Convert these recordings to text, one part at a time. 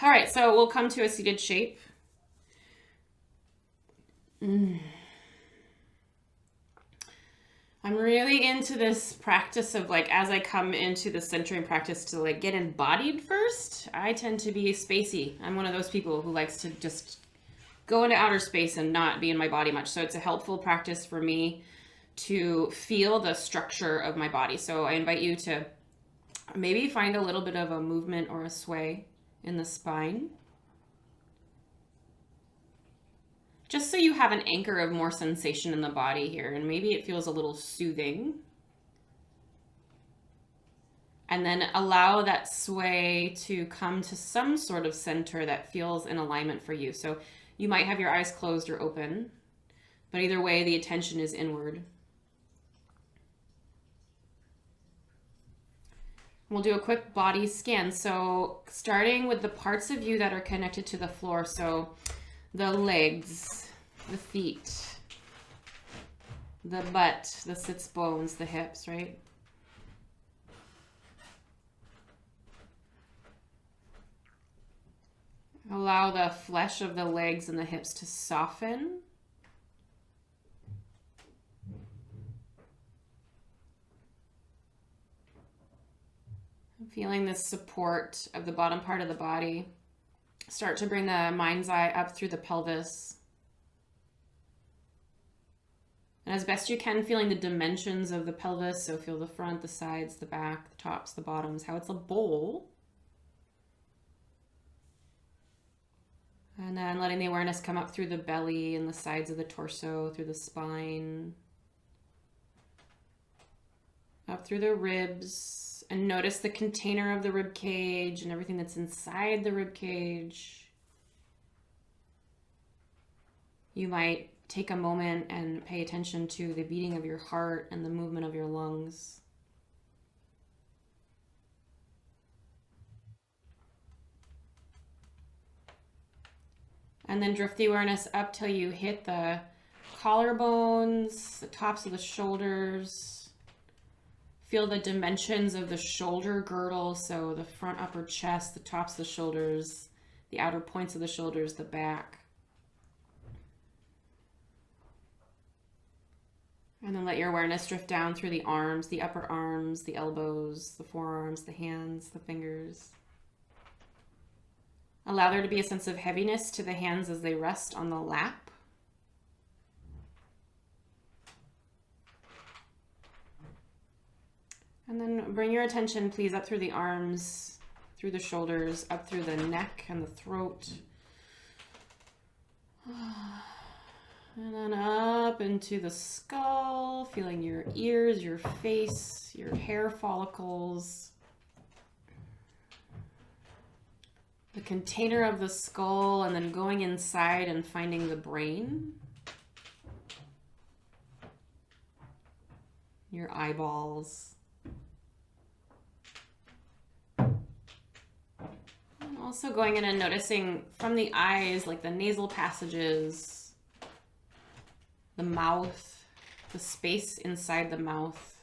All right, so we'll come to a seated shape. I'm really into this practice of like, as I come into the centering practice to like get embodied first, I tend to be spacey. I'm one of those people who likes to just go into outer space and not be in my body much. So it's a helpful practice for me to feel the structure of my body. So I invite you to maybe find a little bit of a movement or a sway in the spine. Just so you have an anchor of more sensation in the body here, and maybe it feels a little soothing. And then allow that sway to come to some sort of center that feels in alignment for you. So you might have your eyes closed or open, but either way, the attention is inward. We'll do a quick body scan. So starting with the parts of you that are connected to the floor. So the legs, the feet, the butt, the sits bones, the hips, right? Allow the flesh of the legs and the hips to soften. Feeling the support of the bottom part of the body. Start to bring the mind's eye up through the pelvis. And as best you can, feeling the dimensions of the pelvis. So feel the front, the sides, the back, the tops, the bottoms, how it's a bowl. And then letting the awareness come up through the belly and the sides of the torso, through the spine, up through the ribs, and notice the container of the rib cage and everything that's inside the rib cage. You might take a moment and pay attention to the beating of your heart and the movement of your lungs. And then drift the awareness up till you hit the collarbones, the tops of the shoulders. Feel the dimensions of the shoulder girdle, so the front upper chest, the tops of the shoulders, the outer points of the shoulders, the back. And then let your awareness drift down through the arms, the upper arms, the elbows, the forearms, the hands, the fingers. Allow there to be a sense of heaviness to the hands as they rest on the lap. And then bring your attention, please, up through the arms, through the shoulders, up through the neck and the throat. And then up into the skull, feeling your ears, your face, your hair follicles. The container of the skull, and then going inside and finding the brain. Your eyeballs. And also going in and noticing from the eyes, like the nasal passages, the mouth, the space inside the mouth.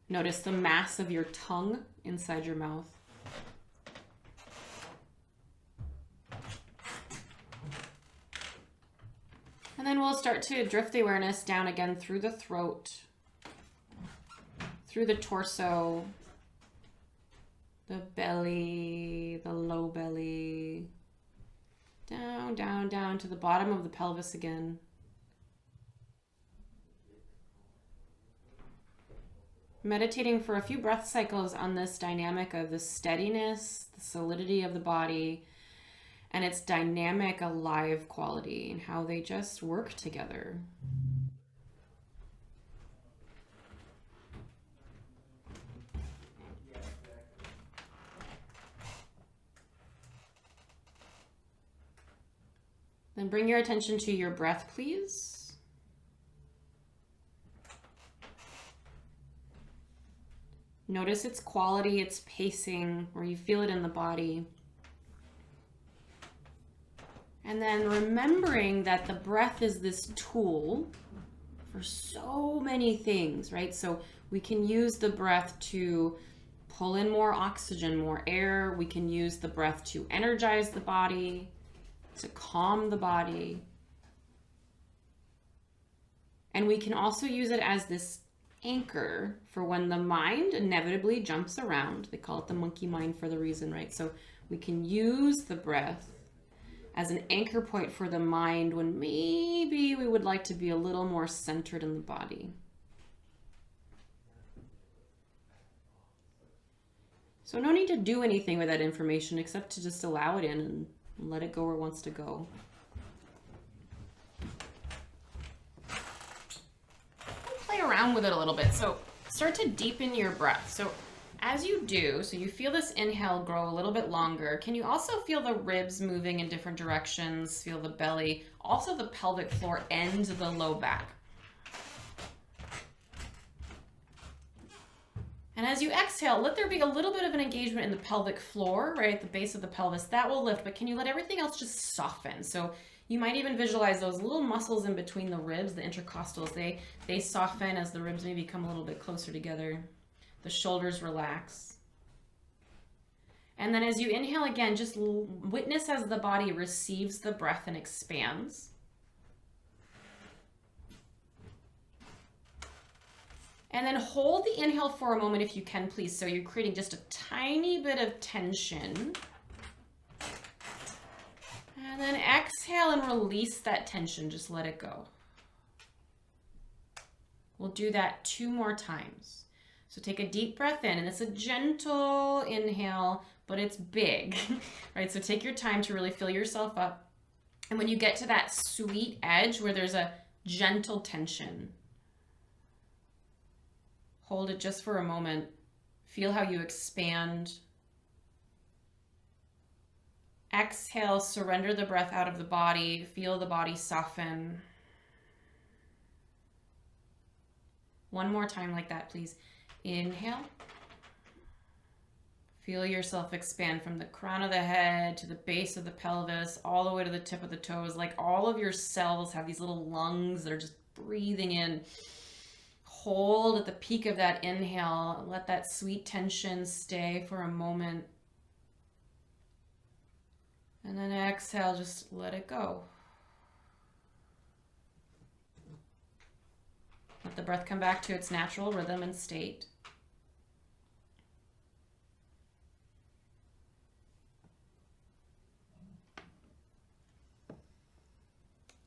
Notice the mass of your tongue inside your mouth. And then we'll start to drift the awareness down again through the throat, through the torso, the belly, the low belly, down, down, down to the bottom of the pelvis again. Meditating for a few breath cycles on this dynamic of the steadiness, the solidity of the body, and its dynamic, alive quality, and how they just work together. Then bring your attention to your breath, please. Notice its quality, its pacing, where you feel it in the body. And then remembering that the breath is this tool for so many things, right? So we can use the breath to pull in more oxygen, more air. We can use the breath to energize the body, to calm the body. And we can also use it as this anchor for when the mind inevitably jumps around. They call it the monkey mind for the reason, right? So we can use the breath as an anchor point for the mind when maybe we would like to be a little more centered in the body. So no need to do anything with that information except to just allow it in and let it go where it wants to go. Play around with it a little bit. So start to deepen your breath. So as you do, so you feel this inhale grow a little bit longer. Can you also feel the ribs moving in different directions? Feel the belly, also the pelvic floor and the low back. And as you exhale, let there be a little bit of an engagement in the pelvic floor, right at the base of the pelvis. That will lift, but can you let everything else just soften? So you might even visualize those little muscles in between the ribs, the intercostals. They soften as the ribs maybe come a little bit closer together. The shoulders relax. And then as you inhale again, just witness as the body receives the breath and expands. And then hold the inhale for a moment if you can, please. So you're creating just a tiny bit of tension. And then exhale and release that tension. Just let it go. We'll do that 2 more times. So take a deep breath in, and it's a gentle inhale, but it's big, right? So take your time to really fill yourself up. And when you get to that sweet edge where there's a gentle tension, hold it just for a moment. Feel how you expand. Exhale, surrender the breath out of the body. Feel the body soften. One more time like that, please. Inhale. Feel yourself expand from the crown of the head to the base of the pelvis, all the way to the tip of the toes. Like all of your cells have these little lungs that are just breathing in. Hold at the peak of that inhale. Let that sweet tension stay for a moment. And then exhale, just let it go. Let the breath come back to its natural rhythm and state.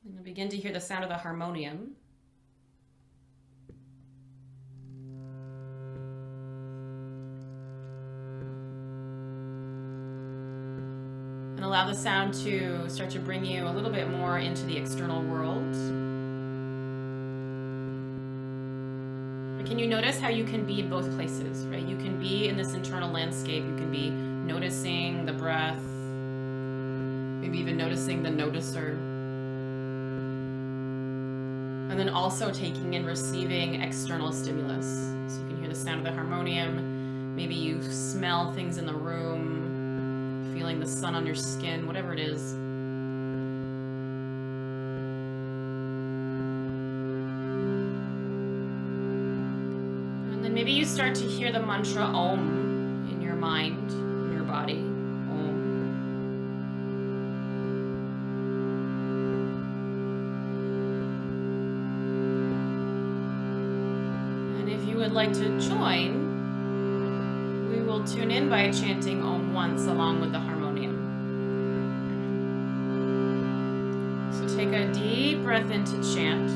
And you'll begin to hear the sound of the harmonium. And allow the sound to start to bring you a little bit more into the external world. But can you notice how you can be in both places, right? You can be in this internal landscape. You can be noticing the breath, maybe even noticing the noticer. And then also taking and receiving external stimulus. So you can hear the sound of the harmonium. Maybe you smell things in the room, feeling the sun on your skin, whatever it is. And then maybe you start to hear the mantra Om in your mind, in your body. Would like to join, we will tune in by chanting Om once along with the harmonium. So take a deep breath in to chant.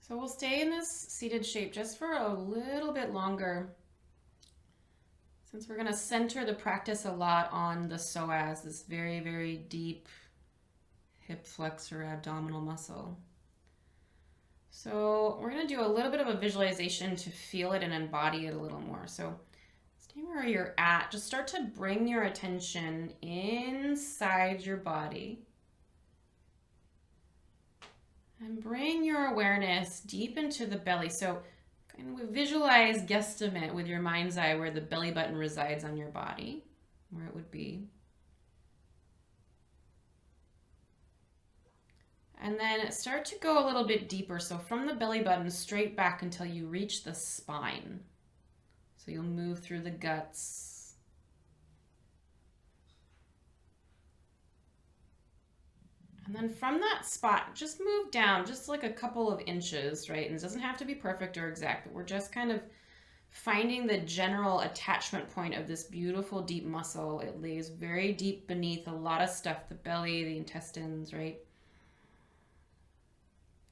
So we'll stay in this seated shape just for a little bit longer, since we're going to center the practice a lot on the psoas, this very, very deep, hip flexor abdominal muscle. So we're going to do a little bit of a visualization to feel it and embody it a little more. So stay where you're at. Just start to bring your attention inside your body. And bring your awareness deep into the belly. So kind of visualize, guesstimate with your mind's eye where the belly button resides on your body, where it would be. And then start to go a little bit deeper. So from the belly button straight back until you reach the spine. So you'll move through the guts. And then from that spot, just move down just like a couple of inches, right? And it doesn't have to be perfect or exact, but we're just kind of finding the general attachment point of this beautiful deep muscle. It lays very deep beneath a lot of stuff, the belly, the intestines, right?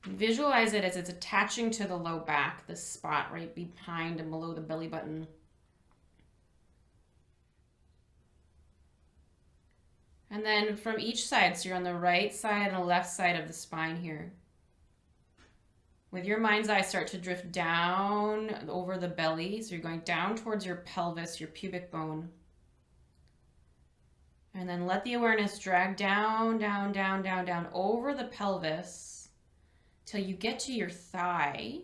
Visualize it as it's attaching to the low back, this spot right behind and below the belly button. And then from each side, so you're on the right side and the left side of the spine here. With your mind's eye, start to drift down over the belly. So you're going down towards your pelvis, your pubic bone. And then let the awareness drag down, down, down, down, down over the pelvis till you get to your thigh.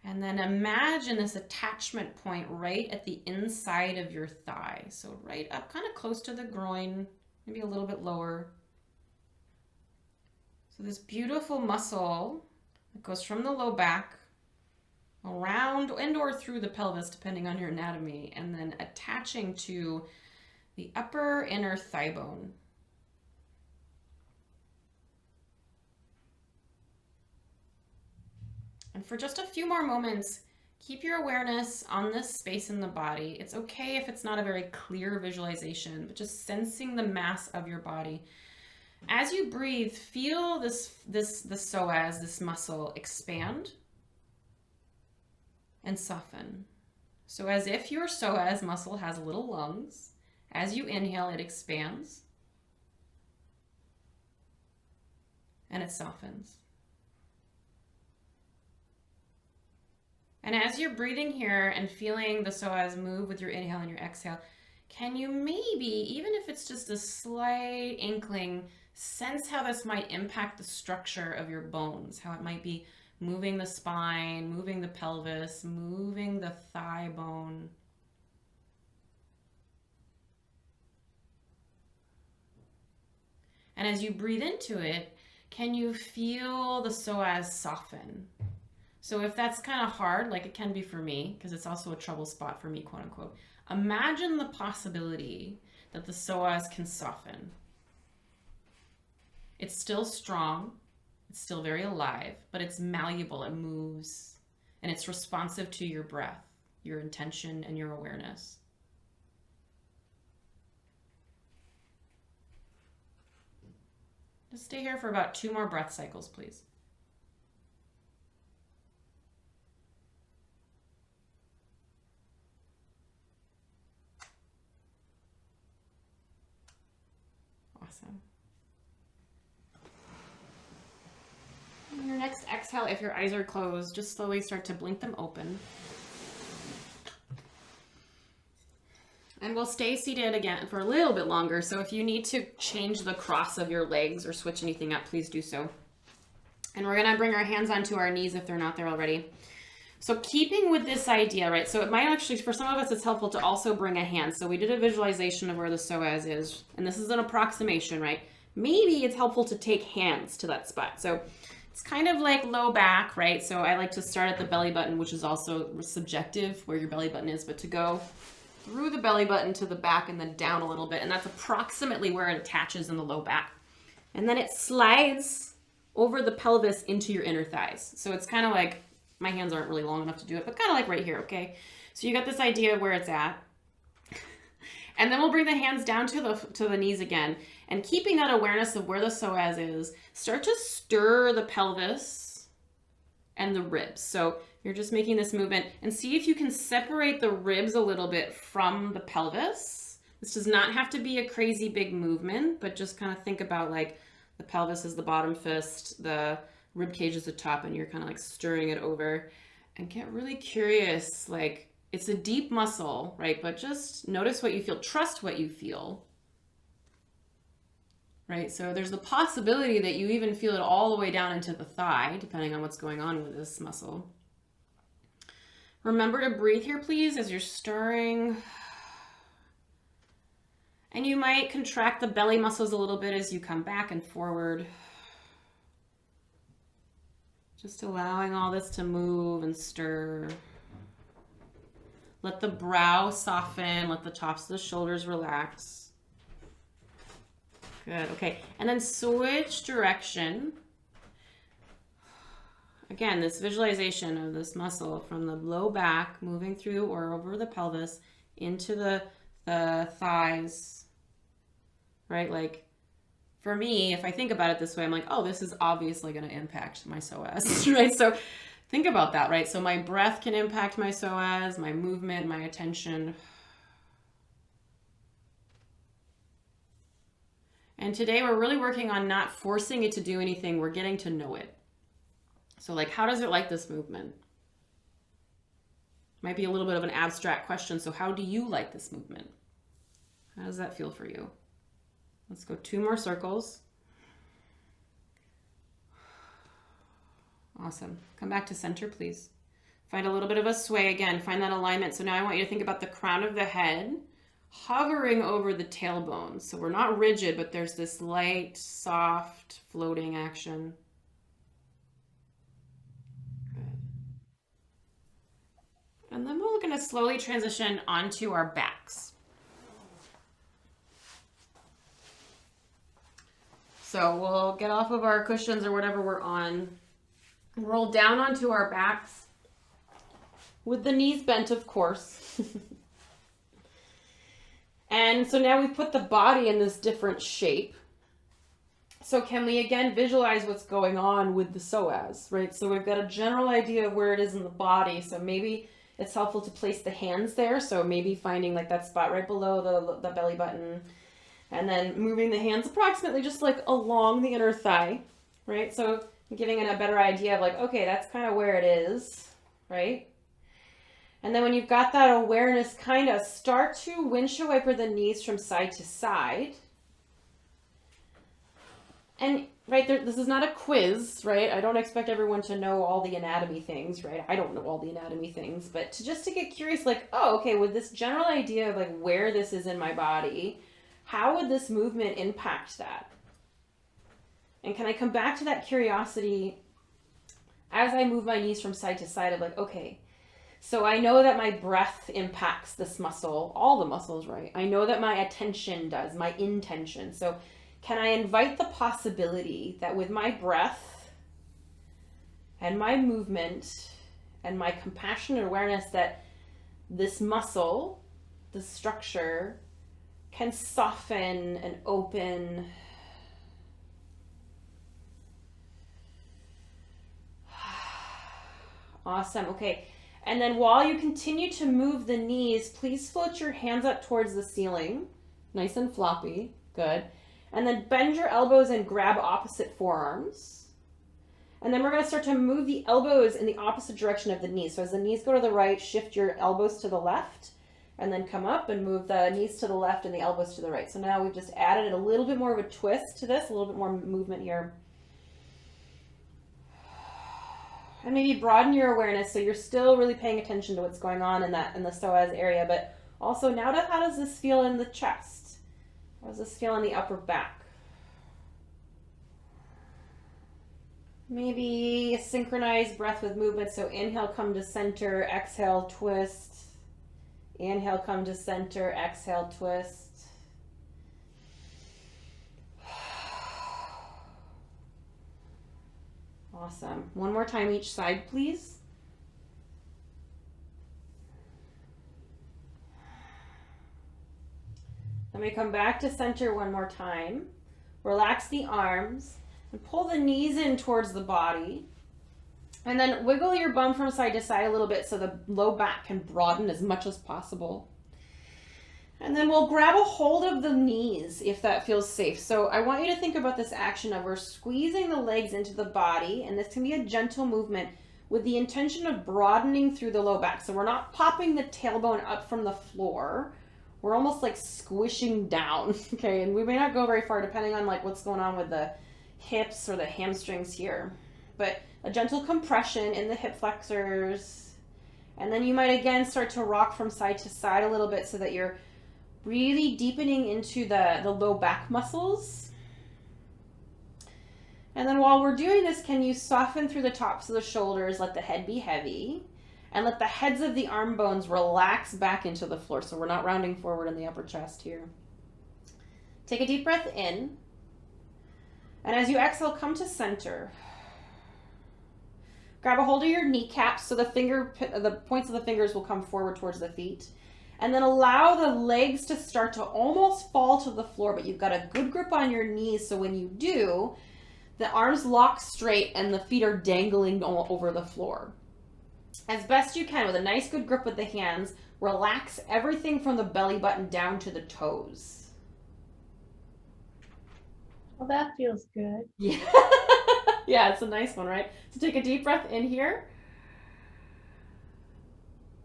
And then imagine this attachment point right at the inside of your thigh. So right up, kind of close to the groin, maybe a little bit lower. So this beautiful muscle that goes from the low back around and or through the pelvis, depending on your anatomy, and then attaching to the upper inner thigh bone. And for just a few more moments, keep your awareness on this space in the body. It's okay if it's not a very clear visualization, but just sensing the mass of your body. As you breathe, feel the psoas, this muscle, expand and soften. So as if your psoas muscle has little lungs, as you inhale, it expands and it softens. And as you're breathing here and feeling the psoas move with your inhale and your exhale, can you maybe, even if it's just a slight inkling, sense how this might impact the structure of your bones, how it might be moving the spine, moving the pelvis, moving the thigh bone. And as you breathe into it, can you feel the psoas soften? So if that's kind of hard, like it can be for me, because it's also a trouble spot for me, quote unquote, imagine the possibility that the psoas can soften. It's still strong, it's still very alive, but it's malleable, it moves, and it's responsive to your breath, your intention, and your awareness. Just stay here for about 2 more breath cycles, please. Awesome. On your next exhale, if your eyes are closed, just slowly start to blink them open. And we'll stay seated again for a little bit longer. So if you need to change the cross of your legs or switch anything up, please do so. And we're gonna bring our hands onto our knees if they're not there already. So keeping with this idea, right? So it might actually, for some of us, it's helpful to also bring a hand. So we did a visualization of where the psoas is, and this is an approximation, right? Maybe it's helpful to take hands to that spot. So it's kind of like low back, right? So I like to start at the belly button, which is also subjective where your belly button is, but to go through the belly button to the back and then down a little bit. And that's approximately where it attaches in the low back. And then it slides over the pelvis into your inner thighs. So it's kind of like, my hands aren't really long enough to do it, but kind of like right here, okay? So you got this idea of where it's at. And then we'll bring the hands down to the knees again. And keeping that awareness of where the psoas is, start to stir the pelvis and the ribs. So you're just making this movement and see if you can separate the ribs a little bit from the pelvis. This does not have to be a crazy big movement, but just kind of think about like the pelvis is the bottom fist, the rib cage is the top, and you're kind of like stirring it over, and get really curious. Like, it's a deep muscle, right? But just notice what you feel. Trust what you feel, right? So there's the possibility that you even feel it all the way down into the thigh, depending on what's going on with this muscle. Remember to breathe here, please, as you're stirring. And you might contract the belly muscles a little bit as you come back and forward. Just allowing all this to move and stir. Let the brow soften, let the tops of the shoulders relax. Good, okay. And then switch direction. Again, this visualization of this muscle from the low back moving through or over the pelvis into the thighs, right? Like, for me, if I think about it this way, I'm like, oh, this is obviously going to impact my psoas, right? So think about that, right? So my breath can impact my psoas, my movement, my attention. And today we're really working on not forcing it to do anything. We're getting to know it. So like, how does it like this movement? Might be a little bit of an abstract question. So how do you like this movement? How does that feel for you? Let's go 2 more circles. Awesome. Come back to center, please. Find a little bit of a sway again. Find that alignment. So now I want you to think about the crown of the head hovering over the tailbone. So we're not rigid, but there's this light, soft, floating action. Good. And then we're going to slowly transition onto our backs. So we'll get off of our cushions or whatever we're on, roll down onto our backs with the knees bent, of course. And so now we've put the body in this different shape. So can we again visualize what's going on with the psoas, right? So we've got a general idea of where it is in the body. So maybe it's helpful to place the hands there. So maybe finding like that spot right below the belly button. And then moving the hands approximately just like along the inner thigh, right? So giving it a better idea of like, okay, that's kind of where it is, right? And then when you've got that awareness, kind of start to windshield wiper the knees from side to side. And right there, this is not a quiz, right? I don't expect everyone to know all the anatomy things, right? I don't know all the anatomy things, but just to get curious, like, oh, okay, with this general idea of like where this is in my body, how would this movement impact that? And can I come back to that curiosity as I move my knees from side to side of like, okay, so I know that my breath impacts this muscle, all the muscles, right? I know that my attention does, my intention. So can I invite the possibility that with my breath and my movement and my compassionate awareness that this muscle, this structure, can soften and open. Awesome. Okay. And then while you continue to move the knees, please float your hands up towards the ceiling. Nice and floppy. Good. And then bend your elbows and grab opposite forearms. And then we're going to start to move the elbows in the opposite direction of the knees. So as the knees go to the right, shift your elbows to the left. And then come up and move the knees to the left and the elbows to the right. So now we've just added a little bit more of a twist to this, a little bit more movement here. And maybe broaden your awareness so you're still really paying attention to what's going on in the psoas area, but also now how does this feel in the chest? How does this feel in the upper back? Maybe synchronize breath with movement. So inhale, come to center, exhale, twist. Inhale, come to center, exhale, twist. Awesome. One more time each side, please. Then we come back to center one more time. Relax the arms and pull the knees in towards the body. And then wiggle your bum from side to side a little bit so the low back can broaden as much as possible. And And then we'll grab a hold of the knees if that feels safe. So I want you to think about this action of we're squeezing the legs into the body, and this can be a gentle movement with the intention of broadening through the low back. So we're not popping the tailbone up from the floor. We're almost like squishing down, okay? And we may not go very far depending on like what's going on with the hips or the hamstrings here. But a gentle compression in the hip flexors. And then you might again start to rock from side to side a little bit so that you're really deepening into the low back muscles. And then while we're doing this, can you soften through the tops of the shoulders, let the head be heavy, and let the heads of the arm bones relax back into the floor. So we're not rounding forward in the upper chest here. Take a deep breath in. And as you exhale, come to center. Grab a hold of your kneecaps so the points of the fingers will come forward towards the feet. And then allow the legs to start to almost fall to the floor, but you've got a good grip on your knees. So when you do, the arms lock straight and the feet are dangling all over the floor. As best you can, with a nice good grip with the hands, relax everything from the belly button down to the toes. Well, that feels good. Yeah. Yeah, it's a nice one, right? So take a deep breath in here.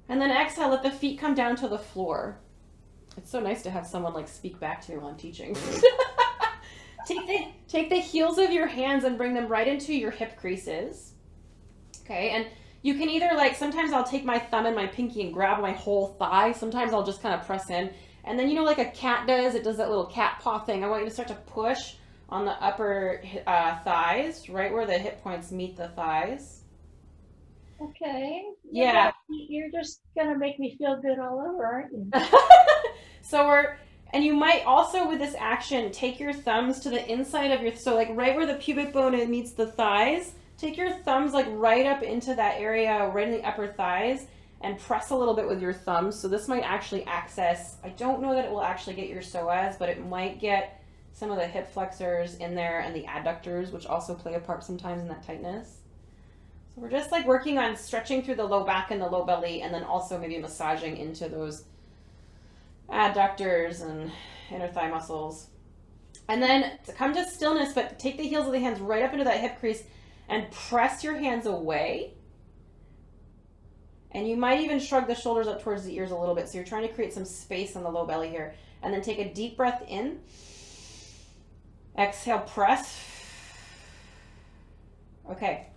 And then exhale, let the feet come down to the floor. It's so nice to have someone like speak back to you while I'm teaching. Take the heels of your hands and bring them right into your hip creases. Okay, and you can either like, sometimes I'll take my thumb and my pinky and grab my whole thigh. Sometimes I'll just kind of press in. And then, you know, like a cat does, it does that little cat paw thing. I want you to start to push on the upper thighs, right where the hip points meet the thighs. Okay. Yeah. You're just going to make me feel good all over, aren't you? And you might also with this action, take your thumbs to the inside of so like right where the pubic bone meets the thighs, take your thumbs like right up into that area, right in the upper thighs, and press a little bit with your thumbs. So this might actually access, I don't know that it will actually get your psoas, but it might get some of the hip flexors in there and the adductors, which also play a part sometimes in that tightness. So we're just like working on stretching through the low back and the low belly, and then also maybe massaging into those adductors and inner thigh muscles. And then to come to stillness, but take the heels of the hands right up into that hip crease and press your hands away. And you might even shrug the shoulders up towards the ears a little bit. So you're trying to create some space on the low belly here. And then take a deep breath in. Exhale, press. Okay.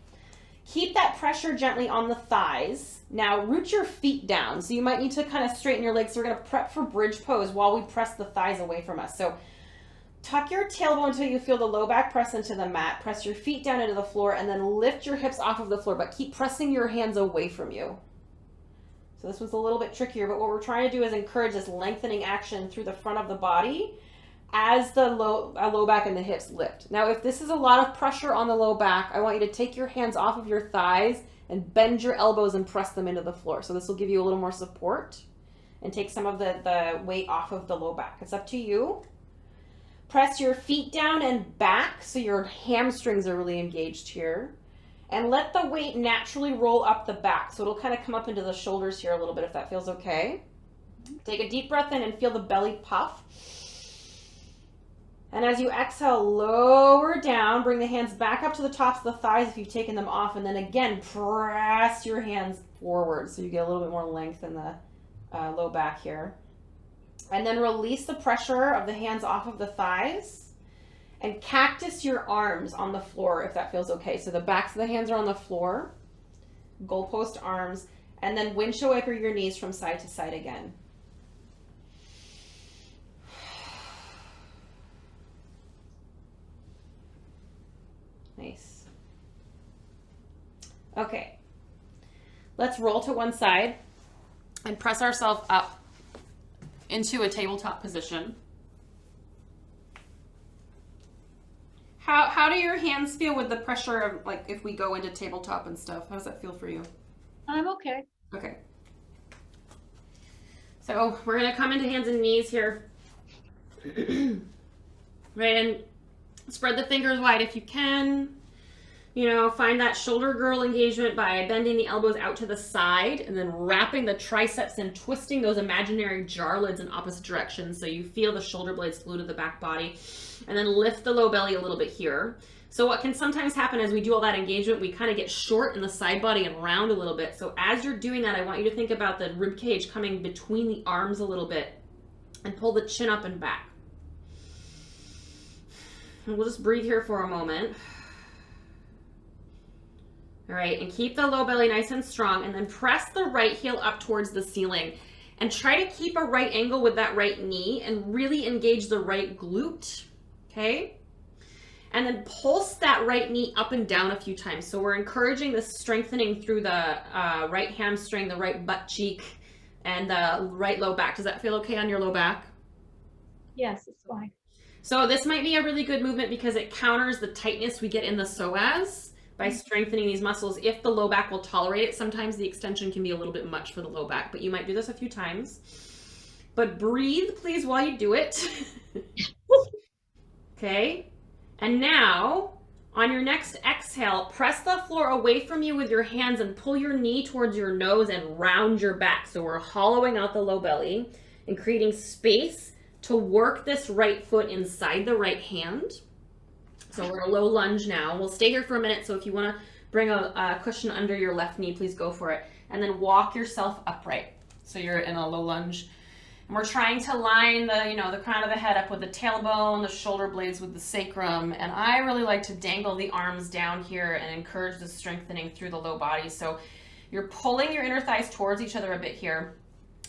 Keep that pressure gently on the thighs. Now root your feet down. So you might need to kind of straighten your legs. So we're going to prep for bridge pose while we press the thighs away from us. So tuck your tailbone until you feel the low back press into the mat. Press your feet down into the floor and then lift your hips off of the floor, but keep pressing your hands away from you. So this was a little bit trickier, but what we're trying to do is encourage this lengthening action through the front of the body as the low back and the hips lift. Now, if this is a lot of pressure on the low back, I want you to take your hands off of your thighs and bend your elbows and press them into the floor. So this will give you a little more support and take some of the weight off of the low back. It's up to you. Press your feet down and back so your hamstrings are really engaged here. And let the weight naturally roll up the back. So it'll kind of come up into the shoulders here a little bit if that feels okay. Take a deep breath in and feel the belly puff. And as you exhale, lower down, bring the hands back up to the tops of the thighs if you've taken them off. And then again, press your hands forward so you get a little bit more length in the low back here. And then release the pressure of the hands off of the thighs. And cactus your arms on the floor if that feels okay. So the backs of the hands are on the floor, goalpost arms, and then windshield wiper your knees from side to side again. Nice. Okay, let's roll to one side and press ourselves up into a tabletop position. How do your hands feel with the pressure of, like, if we go into tabletop and stuff? How does that feel for you? I'm okay. Okay. So we're going to come into hands and knees here. Right, and spread the fingers wide if you can. You know, find that shoulder girdle engagement by bending the elbows out to the side and then wrapping the triceps and twisting those imaginary jar lids in opposite directions so you feel the shoulder blades glued to the back body. And then lift the low belly a little bit here. So what can sometimes happen as we do all that engagement, we kind of get short in the side body and round a little bit. So as you're doing that, I want you to think about the rib cage coming between the arms a little bit and pull the chin up and back. And we'll just breathe here for a moment. All right, and keep the low belly nice and strong, and then press the right heel up towards the ceiling. And try to keep a right angle with that right knee and really engage the right glute, okay? And then pulse that right knee up and down a few times. So we're encouraging the strengthening through the right hamstring, the right butt cheek, and the right low back. Does that feel okay on your low back? Yes, it's fine. So this might be a really good movement because it counters the tightness we get in the psoas by strengthening these muscles. If the low back will tolerate it, sometimes the extension can be a little bit much for the low back, but you might do this a few times. But breathe, please, while you do it. Okay. And now, on your next exhale, press the floor away from you with your hands and pull your knee towards your nose and round your back. So we're hollowing out the low belly and creating space to work this right foot inside the right hand. So we're in a low lunge now. We'll stay here for a minute. So if you want to bring a cushion under your left knee, please go for it. And then walk yourself upright. So you're in a low lunge. And we're trying to line the crown of the head up with the tailbone, the shoulder blades with the sacrum. And I really like to dangle the arms down here and encourage the strengthening through the low body. So you're pulling your inner thighs towards each other a bit here.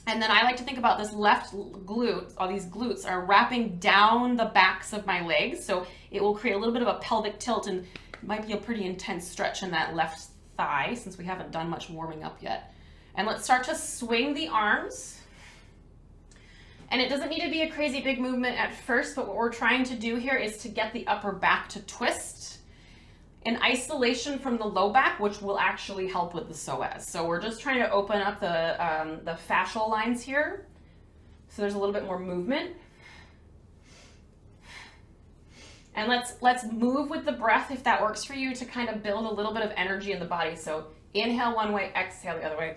And then I like to think about this left glute, all these glutes are wrapping down the backs of my legs. So it will create a little bit of a pelvic tilt and it might be a pretty intense stretch in that left thigh since we haven't done much warming up yet. And let's start to swing the arms. And it doesn't need to be a crazy big movement at first, but what we're trying to do here is to get the upper back to twist in isolation from the low back, which will actually help with the psoas. So we're just trying to open up the fascial lines here. So there's a little bit more movement. And let's move with the breath if that works for you to kind of build a little bit of energy in the body. So inhale one way, exhale the other way.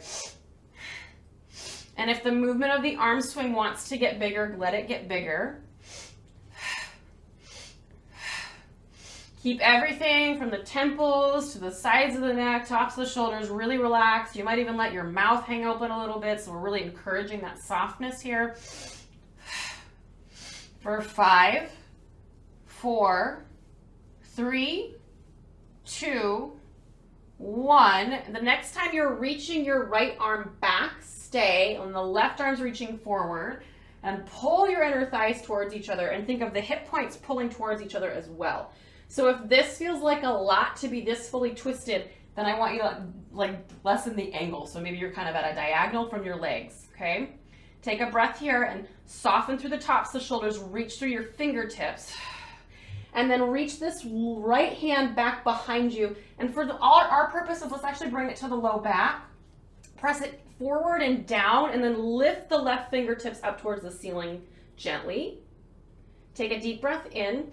And if the movement of the arm swing wants to get bigger, let it get bigger. Keep everything from the temples to the sides of the neck, tops of the shoulders really relaxed. You might even let your mouth hang open a little bit. So we're really encouraging that softness here. For 5, 4, 3, 2, 1. The next time you're reaching your right arm back, stay, and the left arm's reaching forward. And pull your inner thighs towards each other. And think of the hip points pulling towards each other as well. So if this feels like a lot to be this fully twisted, then I want you to lessen the angle. So maybe you're kind of at a diagonal from your legs, okay? Take a breath here and soften through the tops of the shoulders, reach through your fingertips. And then reach this right hand back behind you. And for our purposes, let's actually bring it to the low back. Press it forward and down, and then lift the left fingertips up towards the ceiling gently. Take a deep breath in.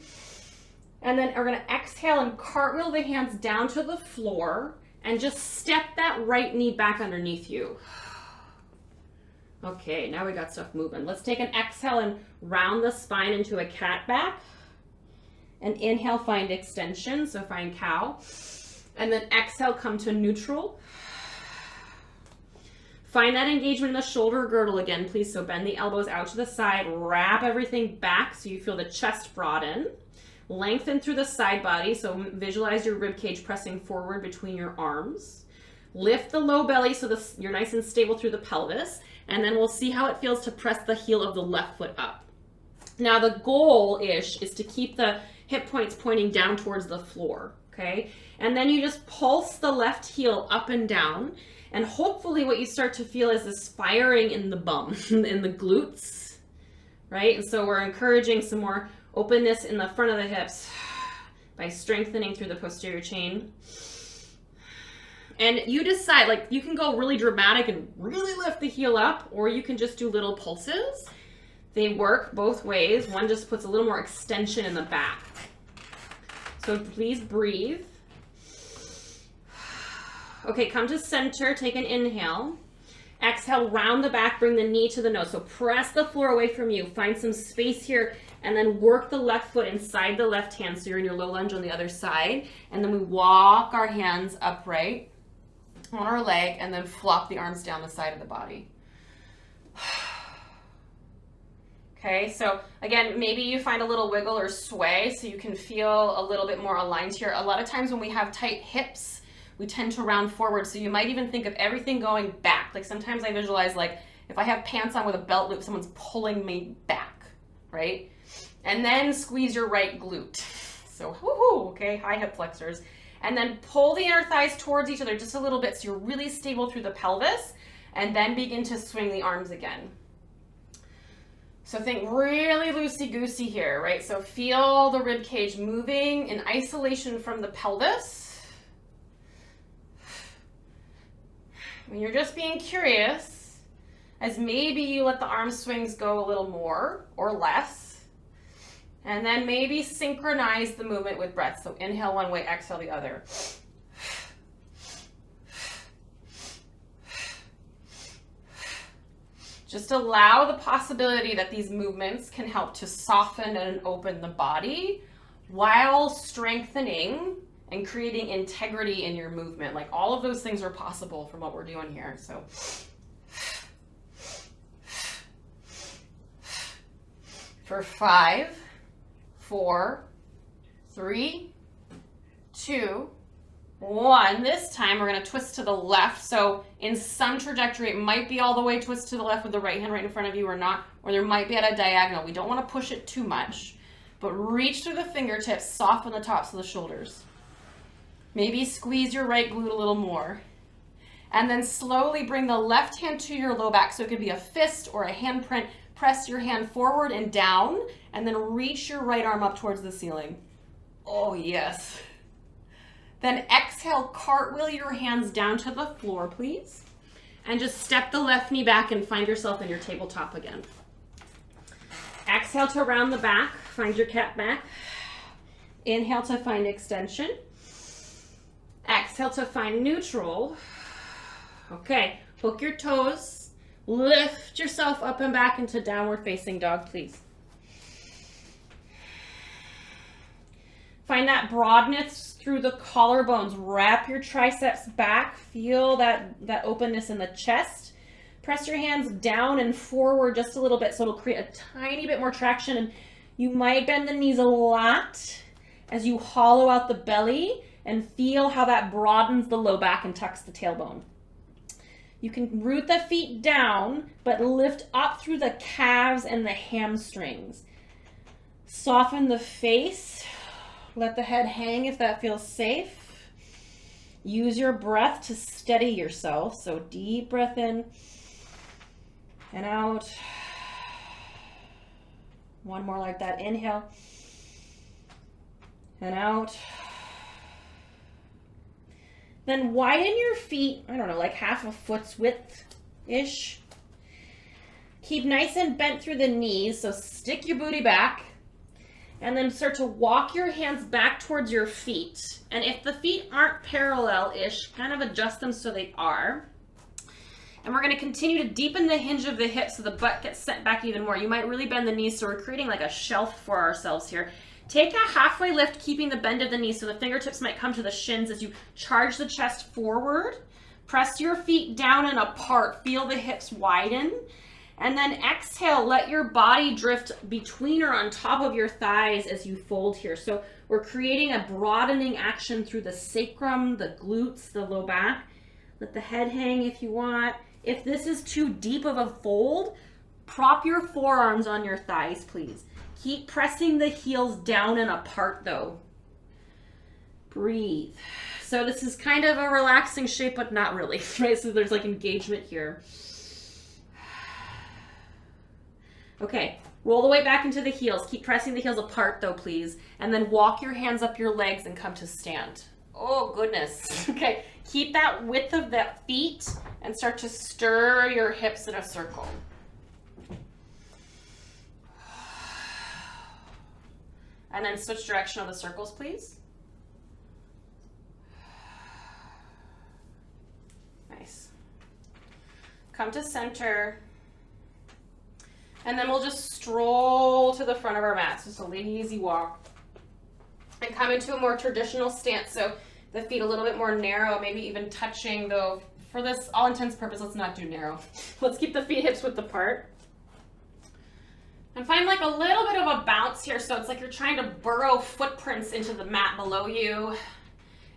And then we're going to exhale and cartwheel the hands down to the floor and just step that right knee back underneath you. Okay, now we got stuff moving. Let's take an exhale and round the spine into a cat back. And inhale, find extension, so find cow. And then exhale, come to neutral. Find that engagement in the shoulder girdle again, please. So bend the elbows out to the side, wrap everything back so you feel the chest broaden. Lengthen through the side body, so visualize your rib cage pressing forward between your arms. Lift the low belly so you're nice and stable through the pelvis, and then we'll see how it feels to press the heel of the left foot up. Now the goal-ish is to keep the hip points pointing down towards the floor, okay? And then you just pulse the left heel up and down, and hopefully what you start to feel is this firing in the bum, in the glutes, right? And so we're encouraging some more openness in the front of the hips by strengthening through the posterior chain. And you decide, you can go really dramatic and really lift the heel up, or you can just do little pulses. They work both ways. One just puts a little more extension in the back. So please breathe. Okay, come to center, take an inhale. Exhale, round the back, bring the knee to the nose. So press the floor away from you. Find some space here and then work the left foot inside the left hand so you're in your low lunge on the other side. And then we walk our hands upright on our leg and then flop the arms down the side of the body. Okay, so again, maybe you find a little wiggle or sway so you can feel a little bit more aligned here. A lot of times when we have tight hips, we tend to round forward, so you might even think of everything going back. Like sometimes I visualize like if I have pants on with a belt loop, someone's pulling me back, right? And then squeeze your right glute. So, woohoo, okay, high hip flexors. And then pull the inner thighs towards each other just a little bit so you're really stable through the pelvis, and then begin to swing the arms again. So think really loosey-goosey here, right? So feel the rib cage moving in isolation from the pelvis. When you're just being curious, as maybe you let the arm swings go a little more or less, and then maybe synchronize the movement with breath. So inhale one way, exhale the other. Just allow the possibility that these movements can help to soften and open the body while strengthening and creating integrity in your movement. Like all of those things are possible from what we're doing here. So for 5, 4, 3, 2, 1. This time we're going to twist to the left. So in some trajectory, it might be all the way twist to the left with the right hand right in front of you or not, or there might be at a diagonal. We don't want to push it too much, but reach through the fingertips, soften the tops of the shoulders. Maybe squeeze your right glute a little more. And then slowly bring the left hand to your low back. So it could be a fist or a handprint. Press your hand forward and down, and then reach your right arm up towards the ceiling. Oh, yes. Then exhale, cartwheel your hands down to the floor, please. And just step the left knee back and find yourself in your tabletop again. Exhale to round the back. Find your cat back. Inhale to find extension. Exhale to find neutral. Okay, hook your toes. Lift yourself up and back into downward facing dog, please. Find that broadness through the collarbones. Wrap your triceps back. Feel that openness in the chest. Press your hands down and forward just a little bit so it'll create a tiny bit more traction. And you might bend the knees a lot as you hollow out the belly and feel how that broadens the low back and tucks the tailbone. You can root the feet down, but lift up through the calves and the hamstrings. Soften the face. Let the head hang if that feels safe. Use your breath to steady yourself. So deep breath in and out. One more like that. Inhale and out. Then widen your feet, I don't know, like half a foot's width-ish. Keep nice and bent through the knees, so stick your booty back. And then start to walk your hands back towards your feet. And if the feet aren't parallel-ish, kind of adjust them so they are. And we're going to continue to deepen the hinge of the hips so the butt gets sent back even more. You might really bend the knees, so we're creating like a shelf for ourselves here. Take a halfway lift, keeping the bend of the knees, so the fingertips might come to the shins as you charge the chest forward. Press your feet down and apart. Feel the hips widen. And then exhale, let your body drift between or on top of your thighs as you fold here. So we're creating a broadening action through the sacrum, the glutes, the low back. Let the head hang if you want. If this is too deep of a fold, prop your forearms on your thighs, please. Keep pressing the heels down and apart though. Breathe. So this is kind of a relaxing shape, but not really, right? So there's like engagement here. Okay, roll the weight back into the heels. Keep pressing the heels apart though, please. And then walk your hands up your legs and come to stand. Oh goodness. Okay, keep that width of the feet and start to stir your hips in a circle. And then switch direction of the circles, please. come to center. And then we'll just stroll to the front of our mats, just a lazy walk. And come into a more traditional stance, so the feet a little bit more narrow, maybe even touching, though for this all intents purpose, let's not do narrow. Let's keep the feet hips width apart. And find like a little bit of a bounce here, so it's like you're trying to burrow footprints into the mat below you.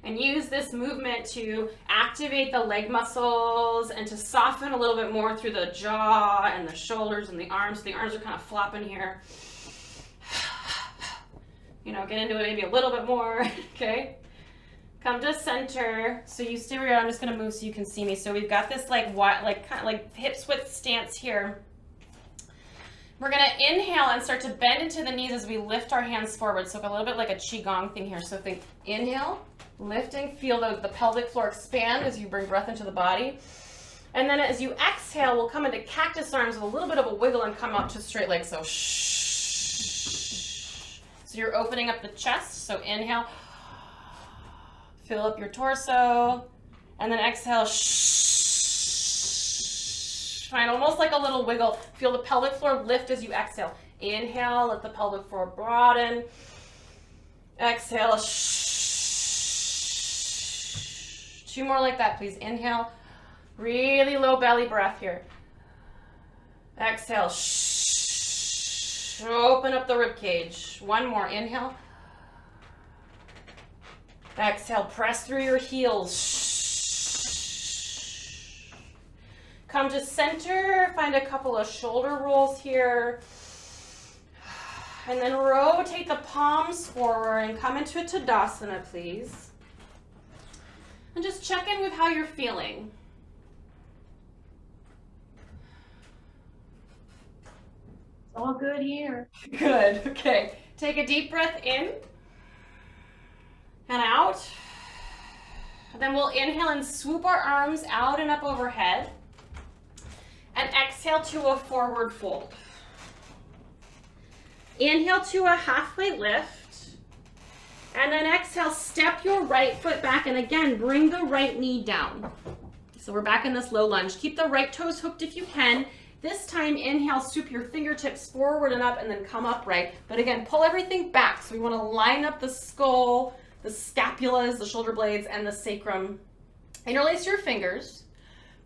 And use this movement to activate the leg muscles and to soften a little bit more through the jaw and the shoulders and the arms. The arms are kind of flopping here. You know, get into it maybe a little bit more, okay? Come to center. So you stay where you are. I'm just gonna move so you can see me. So we've got this kind of like hips width stance here. We're gonna inhale and start to bend into the knees as we lift our hands forward. So a little bit like a qigong thing here. So think inhale, lifting, feel the pelvic floor expand as you bring breath into the body. And then as you exhale, we'll come into cactus arms with a little bit of a wiggle and come out to straight legs. So shh. So you're opening up the chest. So inhale, fill up your torso, and then exhale, shh. Find almost like a little wiggle. Feel the pelvic floor lift as you exhale. Inhale, let the pelvic floor broaden. Exhale, shh. 2 more like that, please. Inhale, really low belly breath here. Exhale, shh. Open up the rib cage. 1 more. Inhale. Exhale, press through your heels. Come to center, find a couple of shoulder rolls here. And then rotate the palms forward and come into a Tadasana, please. And just check in with how you're feeling. It's all good here. Good, okay. Take a deep breath in and out. Then we'll inhale and swoop our arms out and up overhead. And exhale to a forward fold. Inhale to a halfway lift. And then exhale, step your right foot back. And again, bring the right knee down. So we're back in this low lunge. Keep the right toes hooked if you can. This time, inhale, swoop your fingertips forward and up and then come upright. But again, pull everything back. So we want to line up the skull, the scapulas, the shoulder blades, and the sacrum. Interlace your fingers.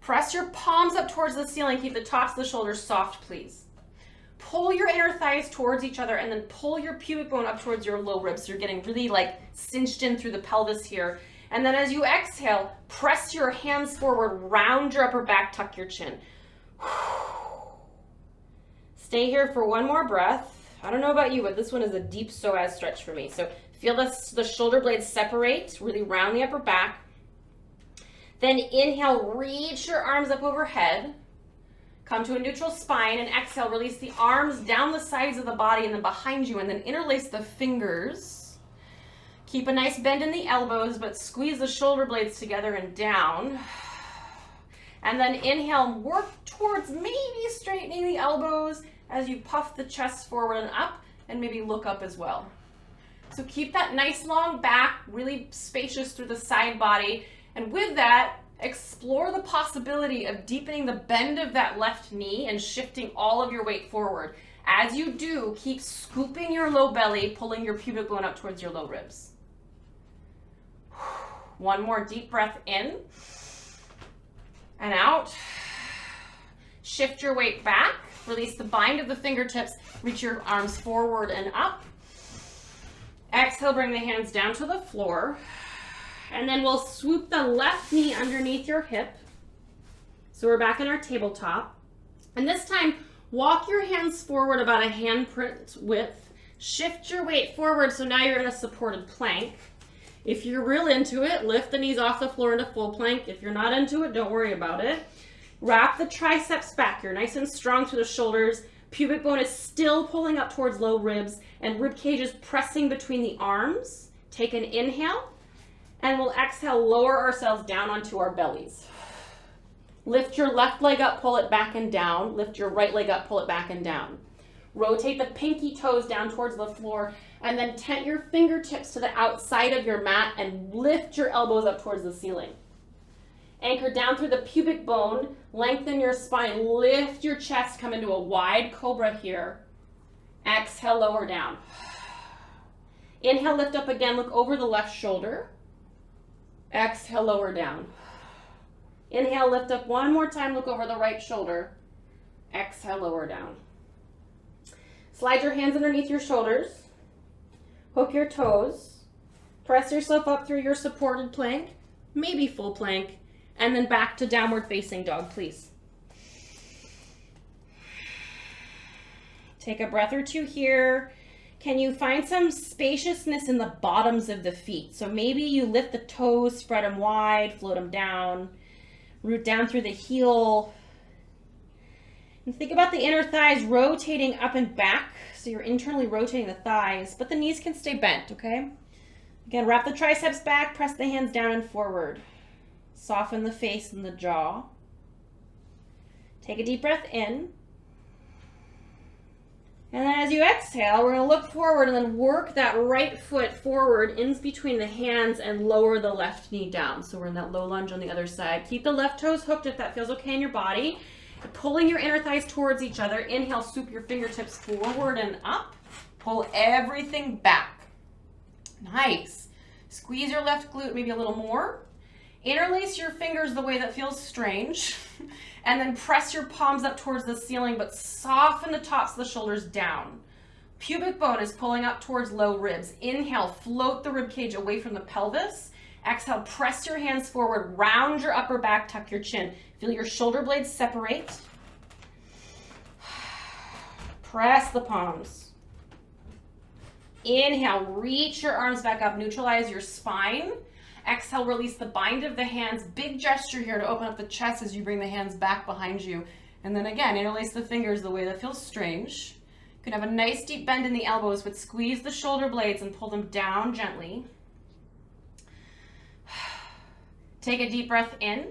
Press your palms up towards the ceiling. Keep the tops of the shoulders soft, please. Pull your inner thighs towards each other and then pull your pubic bone up towards your low ribs. So you're getting really like cinched in through the pelvis here. And then as you exhale, press your hands forward, round your upper back, tuck your chin. Stay here for 1 more breath. I don't know about you, but this one is a deep psoas stretch for me. So feel the shoulder blades separate, really round the upper back. Then inhale, reach your arms up overhead. Come to a neutral spine and exhale, release the arms down the sides of the body and then behind you, and then interlace the fingers. Keep a nice bend in the elbows, but squeeze the shoulder blades together and down. And then inhale, work towards maybe straightening the elbows as you puff the chest forward and up, and maybe look up as well. So keep that nice long back, really spacious through the side body. And with that, explore the possibility of deepening the bend of that left knee and shifting all of your weight forward. As you do, keep scooping your low belly, pulling your pubic bone up towards your low ribs. 1 more deep breath in and out. Shift your weight back. Release the bind of the fingertips. Reach your arms forward and up. Exhale, bring the hands down to the floor. And then we'll swoop the left knee underneath your hip. So we're back in our tabletop. And this time, walk your hands forward about a handprint width. Shift your weight forward, so now you're in a supported plank. If you're real into it, lift the knees off the floor into full plank. If you're not into it, don't worry about it. Wrap the triceps back. You're nice and strong through the shoulders. Pubic bone is still pulling up towards low ribs, and rib cage is pressing between the arms. Take an inhale, and we'll exhale, lower ourselves down onto our bellies. Lift your left leg up, pull it back and down. Lift your right leg up, pull it back and down. Rotate the pinky toes down towards the floor, and then tent your fingertips to the outside of your mat and lift your elbows up towards the ceiling. Anchor down through the pubic bone, lengthen your spine, lift your chest, come into a wide cobra here. Exhale, lower down. Inhale, lift up again, look over the left shoulder. Exhale, lower down. Inhale, lift up one more time, look over the right shoulder. Exhale, lower down. Slide your hands underneath your shoulders. Hook your toes. Press yourself up through your supported plank, maybe full plank, and then back to downward facing dog, please. Take a breath or two here. Can you find some spaciousness in the bottoms of the feet? So maybe you lift the toes, spread them wide, float them down, root down through the heel. And think about the inner thighs rotating up and back. So you're internally rotating the thighs, but the knees can stay bent, okay? Again, wrap the triceps back, press the hands down and forward. Soften the face and the jaw. Take a deep breath in. And then as you exhale, we're going to look forward and then work that right foot forward in between the hands and lower the left knee down. So we're in that low lunge on the other side. Keep the left toes hooked if that feels okay in your body. Pulling your inner thighs towards each other. Inhale, swoop your fingertips forward and up. Pull everything back. Nice. Squeeze your left glute maybe a little more. Interlace your fingers the way that feels strange. And then press your palms up towards the ceiling, but soften the tops of the shoulders down. Pubic bone is pulling up towards low ribs. Inhale, float the rib cage away from the pelvis. Exhale, press your hands forward, round your upper back, tuck your chin. Feel your shoulder blades separate. Press the palms. Inhale, reach your arms back up, neutralize your spine. Exhale, release the bind of the hands. Big gesture here to open up the chest as you bring the hands back behind you. And then again, interlace the fingers the way that feels strange. You can have a nice deep bend in the elbows, but squeeze the shoulder blades and pull them down gently. Take a deep breath in.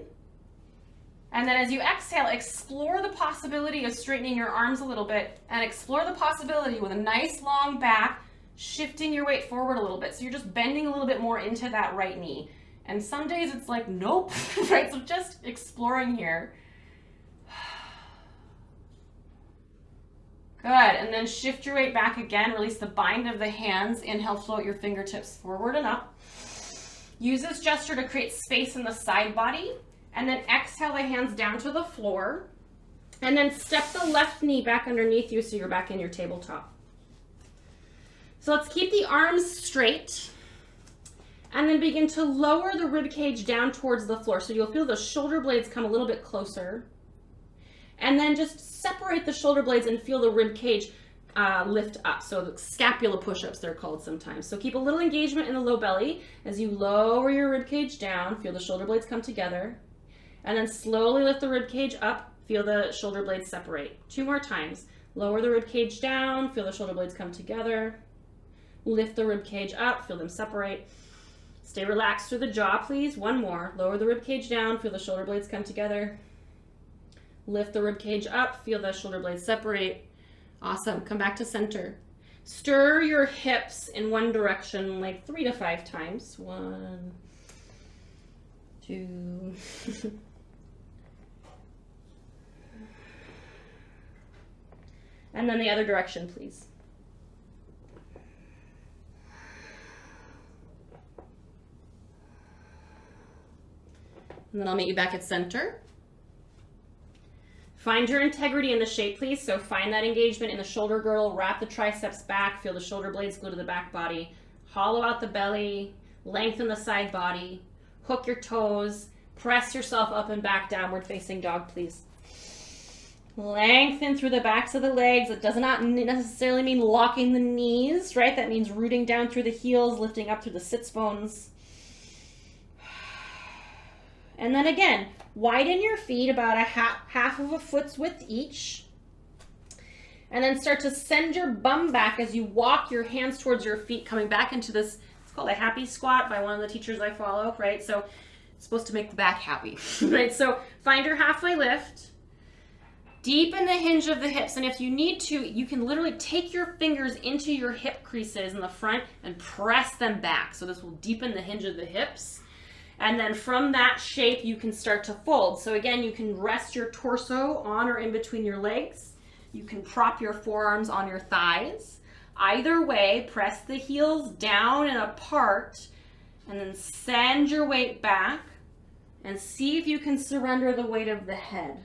And then as you exhale, explore the possibility of straightening your arms a little bit and explore the possibility with a nice long back, shifting your weight forward a little bit. So you're just bending a little bit more into that right knee. And some days it's like, nope, right? So just exploring here. Good, and then shift your weight back again. Release the bind of the hands. Inhale, float your fingertips forward and up. Use this gesture to create space in the side body. And then exhale the hands down to the floor. And then step the left knee back underneath you so you're back in your tabletop. So let's keep the arms straight and then begin to lower the rib cage down towards the floor. So you'll feel the shoulder blades come a little bit closer. And then just separate the shoulder blades and feel the rib cage lift up. So the scapula push-ups, they're called sometimes. So keep a little engagement in the low belly as you lower your rib cage down. Feel the shoulder blades come together. And then slowly lift the rib cage up. Feel the shoulder blades separate. 2 more times. Lower the rib cage down. Feel the shoulder blades come together. Lift the rib cage up, feel them separate. Stay relaxed through the jaw, please. 1 more. Lower the rib cage down, feel the shoulder blades come together. Lift the rib cage up, feel the shoulder blades separate. Awesome. Come back to center. Stir your hips in one direction like 3 to 5 times. 1, 2. And then the other direction, please. And then I'll meet you back at center. Find your integrity in the shape, please. So find that engagement in the shoulder girdle, wrap the triceps back, feel the shoulder blades go to the back body, hollow out the belly, lengthen the side body, hook your toes, press yourself up and back, downward facing dog, please. Lengthen through the backs of the legs. It does not necessarily mean locking the knees, right? That means rooting down through the heels, lifting up through the sits bones. And then again, widen your feet about a half of a foot's width each. And then start to send your bum back as you walk your hands towards your feet, coming back into this, it's called a happy squat by one of the teachers I follow, right? So it's supposed to make the back happy, right? So find your halfway lift. Deepen the hinge of the hips, and if you need to, you can literally take your fingers into your hip creases in the front and press them back. So this will deepen the hinge of the hips. And then from that shape, you can start to fold. So again, you can rest your torso on or in between your legs. You can prop your forearms on your thighs. Either way, press the heels down and apart, and then send your weight back and see if you can surrender the weight of the head.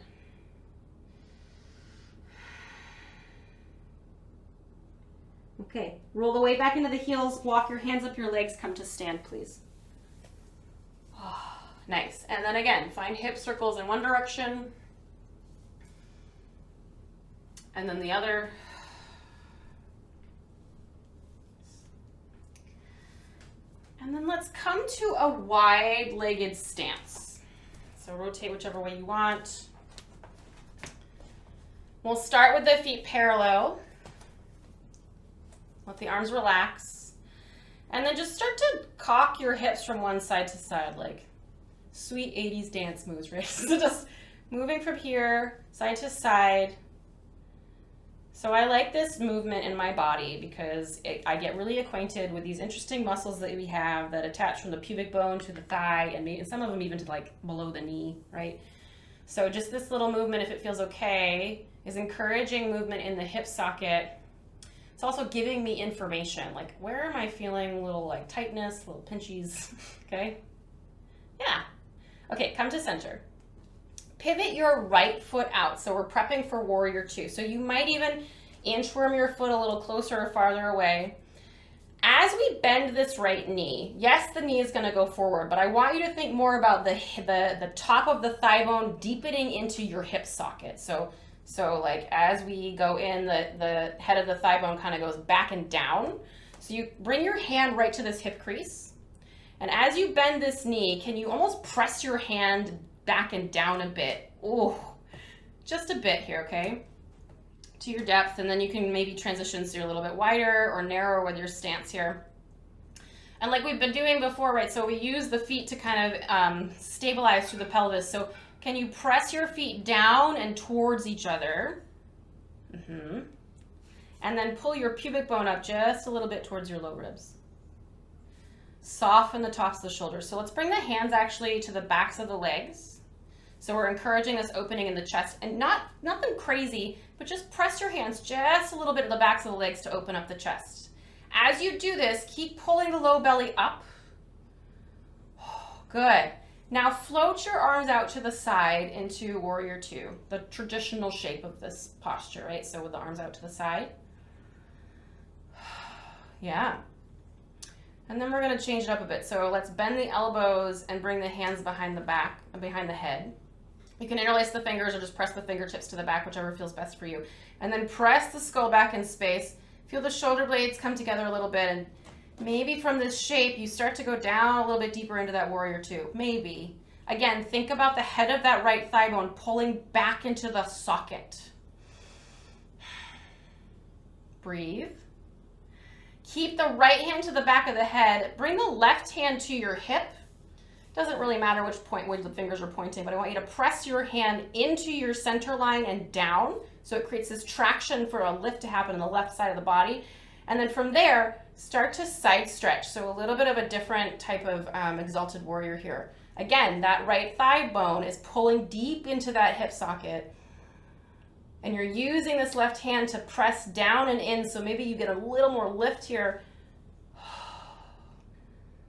Okay, roll the weight back into the heels, walk your hands up your legs, come to stand, please. Oh, nice. And then again, find hip circles in one direction, and then the other. And then let's come to a wide-legged stance. So rotate whichever way you want. We'll start with the feet parallel. Let the arms relax. And then just start to cock your hips from one side to side, like sweet 80s dance moves, right? So just moving from here, side to side. So I like this movement in my body because I get really acquainted with these interesting muscles that we have that attach from the pubic bone to the thigh, and maybe some of them even to like below the knee, right? So just this little movement, if it feels okay, is encouraging movement in the hip socket. It's also giving me information, like where am I feeling a little like tightness, little pinchies, okay? Yeah. Okay, come to center. Pivot your right foot out. So we're prepping for warrior two. So you might even inchworm your foot a little closer or farther away. As we bend this right knee, yes, the knee is going to go forward, but I want you to think more about the top of the thigh bone deepening into your hip socket. So like as we go in, the head of the thigh bone kind of goes back and down. So you bring your hand right to this hip crease. And as you bend this knee, can you almost press your hand back and down a bit? Oh, just a bit here, okay? To your depth, and then you can maybe transition so you're a little bit wider or narrower with your stance here. And like we've been doing before, right? So we use the feet to kind of stabilize through the pelvis. So can you press your feet down and towards each other? And then pull your pubic bone up just a little bit towards your low ribs. Soften the tops of the shoulders. So let's bring the hands actually to the backs of the legs. So we're encouraging this opening in the chest, and nothing crazy, but just press your hands just a little bit at the backs of the legs to open up the chest. As you do this, keep pulling the low belly up. Good. Now float your arms out to the side into warrior two, the traditional shape of this posture, right? So with the arms out to the side. Yeah. And then we're going to change it up a bit. So let's bend the elbows and bring the hands behind the back, behind the head. You can interlace the fingers or just press the fingertips to the back, whichever feels best for you. And then press the skull back in space. Feel the shoulder blades come together a little bit. And maybe from this shape, you start to go down a little bit deeper into that warrior two. Maybe. Again, think about the head of that right thigh bone pulling back into the socket. Breathe. Keep the right hand to the back of the head. Bring the left hand to your hip. Doesn't really matter which point where the fingers are pointing, but I want you to press your hand into your center line and down. So it creates this traction for a lift to happen on the left side of the body. And then from there, start to side stretch. So a little bit of a different type of exalted warrior here. Again, that right thigh bone is pulling deep into that hip socket. And you're using this left hand to press down and in, so maybe you get a little more lift here.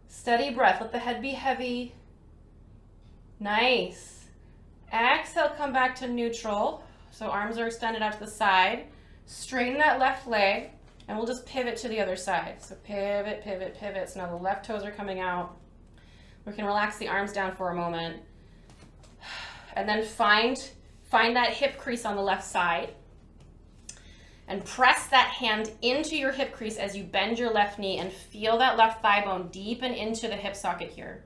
Steady breath, let the head be heavy. Nice. Exhale, come back to neutral. So arms are extended out to the side. Straighten that left leg, and we'll just pivot to the other side. So pivot, pivot, pivot. So now the left toes are coming out. We can relax the arms down for a moment. And then find that hip crease on the left side and press that hand into your hip crease as you bend your left knee and feel that left thigh bone deepen into the hip socket here.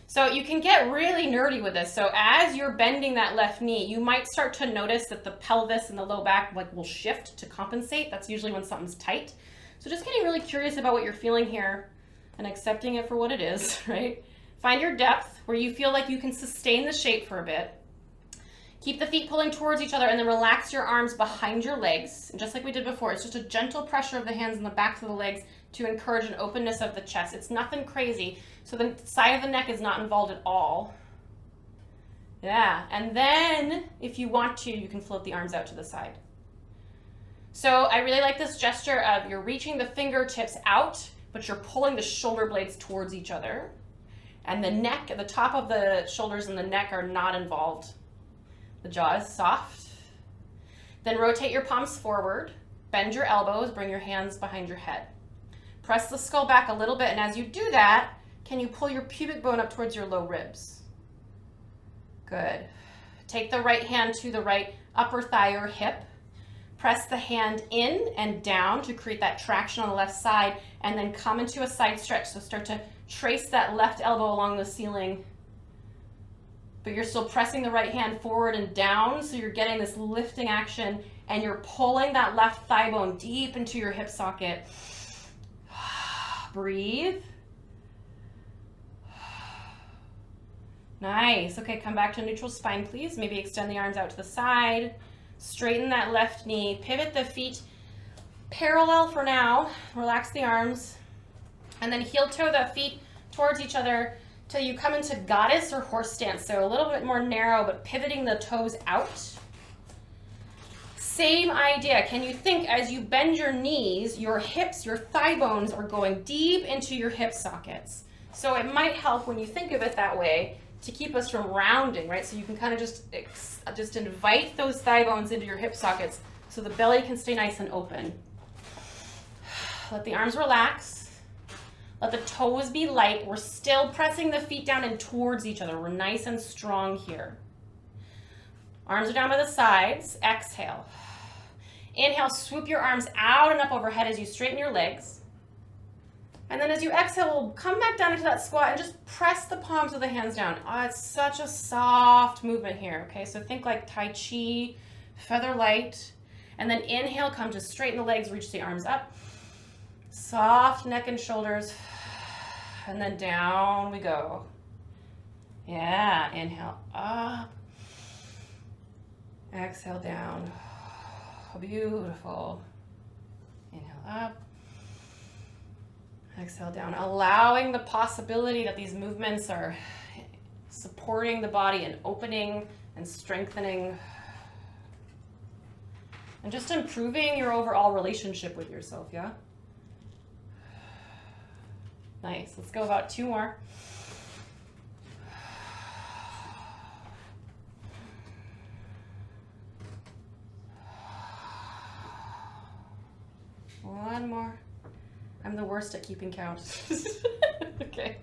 So you can get really nerdy with this. So as you're bending that left knee, you might start to notice that the pelvis and the low back will shift to compensate. That's usually when something's tight. So just getting really curious about what you're feeling here and accepting it for what it is, right? Find your depth where you feel like you can sustain the shape for a bit. Keep the feet pulling towards each other and then relax your arms behind your legs. And just like we did before, it's just a gentle pressure of the hands on the backs of the legs to encourage an openness of the chest. It's nothing crazy. So the side of the neck is not involved at all. Yeah, and then if you want to, you can float the arms out to the side. So I really like this gesture of you're reaching the fingertips out, but you're pulling the shoulder blades towards each other. And the neck, the top of the shoulders and the neck are not involved. The jaw is soft. Then rotate your palms forward, bend your elbows, bring your hands behind your head. Press the skull back a little bit, and as you do that, can you pull your pubic bone up towards your low ribs? Good. Take the right hand to the right upper thigh or hip. Press the hand in and down to create that traction on the left side, and then come into a side stretch. So start to trace that left elbow along the ceiling, but you're still pressing the right hand forward and down, so you're getting this lifting action, and you're pulling that left thigh bone deep into your hip socket. Breathe. Nice. Okay, come back to neutral spine, please. Maybe extend the arms out to the side. Straighten that left knee. Pivot the feet parallel for now. Relax the arms. And then heel toe the feet towards each other till you come into goddess or horse stance. So a little bit more narrow, but pivoting the toes out. Same idea. Can you think as you bend your knees, your hips, your thigh bones are going deep into your hip sockets. So it might help when you think of it that way to keep us from rounding, right? So you can kind of just invite those thigh bones into your hip sockets so the belly can stay nice and open. Let the arms relax. Let the toes be light. We're still pressing the feet down and towards each other. We're nice and strong here. Arms are down by the sides. Exhale. Inhale, swoop your arms out and up overhead as you straighten your legs. And then as you exhale, we'll come back down into that squat and just press the palms of the hands down. Oh, it's such a soft movement here, okay? So think like Tai Chi, feather light. And then inhale, come to straighten the legs, reach the arms up. Soft neck and shoulders. And then down we go. Yeah, inhale up. Exhale down. Beautiful. Inhale up. Exhale down, allowing the possibility that these movements are supporting the body and opening and strengthening and just improving your overall relationship with yourself, yeah? Nice, let's go about 2 more. One more. I'm the worst at keeping count. Okay.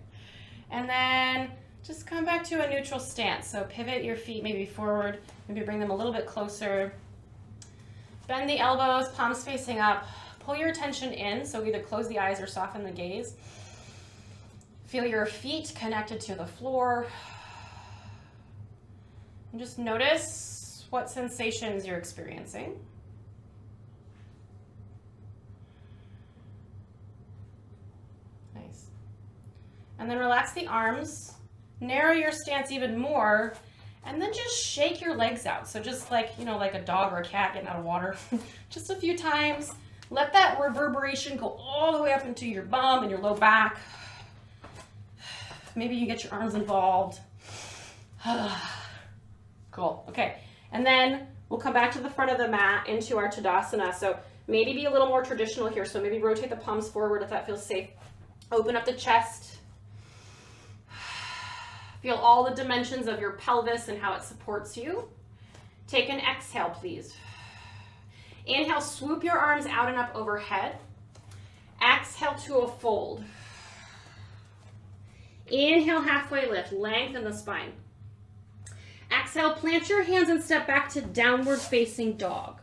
And then just come back to a neutral stance. So pivot your feet maybe forward, maybe bring them a little bit closer. Bend the elbows, palms facing up. Pull your attention in, so either close the eyes or soften the gaze. Feel your feet connected to the floor. And just notice what sensations you're experiencing. And then relax the arms, narrow your stance even more, and then just shake your legs out. So just like, you know, like a dog or a cat getting out of water, just a few times. Let that reverberation go all the way up into your bum and your low back. Maybe you get your arms involved. Cool, okay. And then we'll come back to the front of the mat into our Tadasana. So maybe be a little more traditional here. So maybe rotate the palms forward if that feels safe. Open up the chest. Feel all the dimensions of your pelvis and how it supports you. Take an exhale, please. Inhale, swoop your arms out and up overhead. Exhale to a fold. Inhale, halfway lift, lengthen the spine. Exhale, plant your hands and step back to downward facing dog.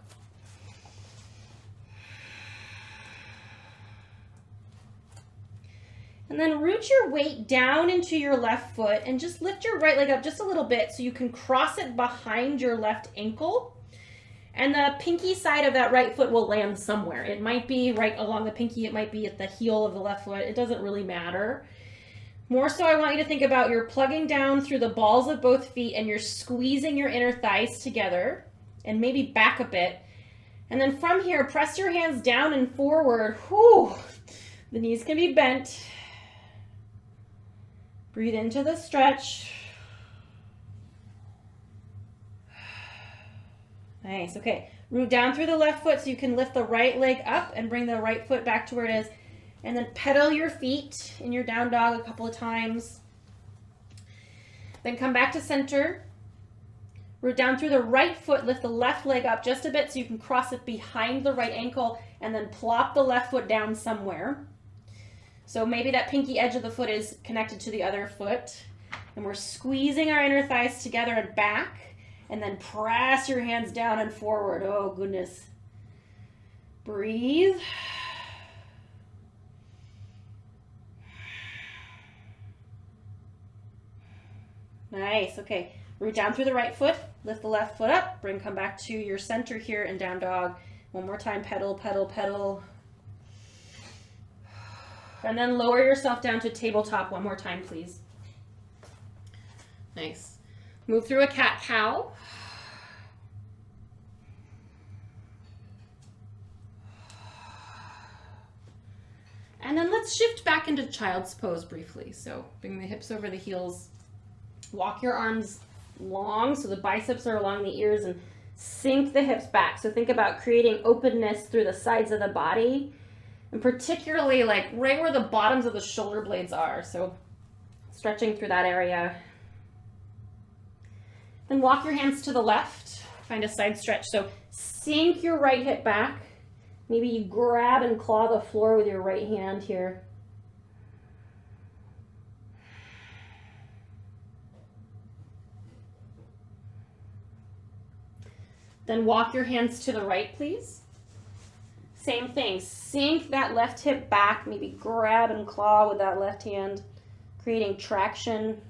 And then root your weight down into your left foot and just lift your right leg up just a little bit so you can cross it behind your left ankle. And the pinky side of that right foot will land somewhere. It might be right along the pinky, it might be at the heel of the left foot. It doesn't really matter. More so, I want you to think about you're plugging down through the balls of both feet and you're squeezing your inner thighs together and maybe back a bit. And then from here, press your hands down and forward. Whew. The knees can be bent. Breathe into the stretch. Nice, okay. Root down through the left foot so you can lift the right leg up and bring the right foot back to where it is. And then pedal your feet in your down dog a couple of times. Then come back to center. Root down through the right foot, lift the left leg up just a bit so you can cross it behind the right ankle and then plop the left foot down somewhere. So maybe that pinky edge of the foot is connected to the other foot. And we're squeezing our inner thighs together and back. And then press your hands down and forward. Oh, goodness. Breathe. Nice, okay. Root down through the right foot, lift the left foot up, come back to your center here in down dog. One more time, pedal, pedal, pedal. And then lower yourself down to tabletop one more time, please. Nice. Move through a cat-cow. And then let's shift back into child's pose briefly. So bring the hips over the heels. Walk your arms long so the biceps are along the ears and sink the hips back. So think about creating openness through the sides of the body and particularly like right where the bottoms of the shoulder blades are. So stretching through that area. Then walk your hands to the left. Find a side stretch. So sink your right hip back. Maybe you grab and claw the floor with your right hand here. Then walk your hands to the right, please. Same thing, sink that left hip back, maybe grab and claw with that left hand, creating traction.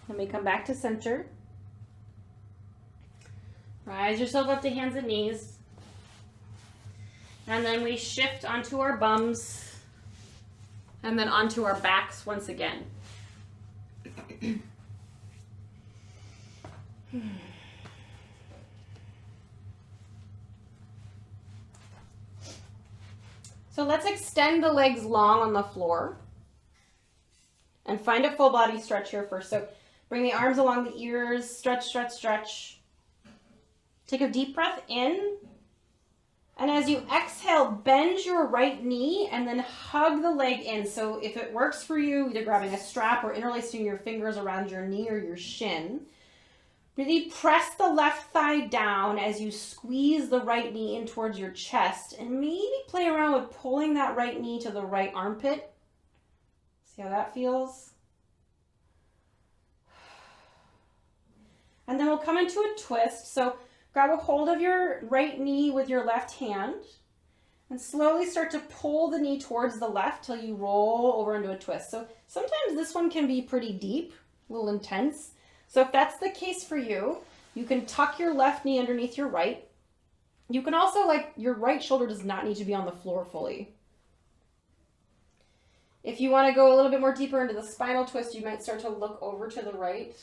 Then we come back to center. Rise yourself up to hands and knees. And then we shift onto our bums. And then onto our backs once again. So let's extend the legs long on the floor. And find a full body stretch here first. So bring the arms along the ears, stretch, stretch, stretch. Take a deep breath in. And as you exhale, bend your right knee and then hug the leg in. So if it works for you, either grabbing a strap or interlacing your fingers around your knee or your shin, really press the left thigh down as you squeeze the right knee in towards your chest and maybe play around with pulling that right knee to the right armpit. See how that feels? And then we'll come into a twist. So grab a hold of your right knee with your left hand and slowly start to pull the knee towards the left till you roll over into a twist. So sometimes this one can be pretty deep, a little intense. So if that's the case for you, you can tuck your left knee underneath your right. You can also, like, your right shoulder does not need to be on the floor fully. If you want to go a little bit more deeper into the spinal twist, you might start to look over to the right.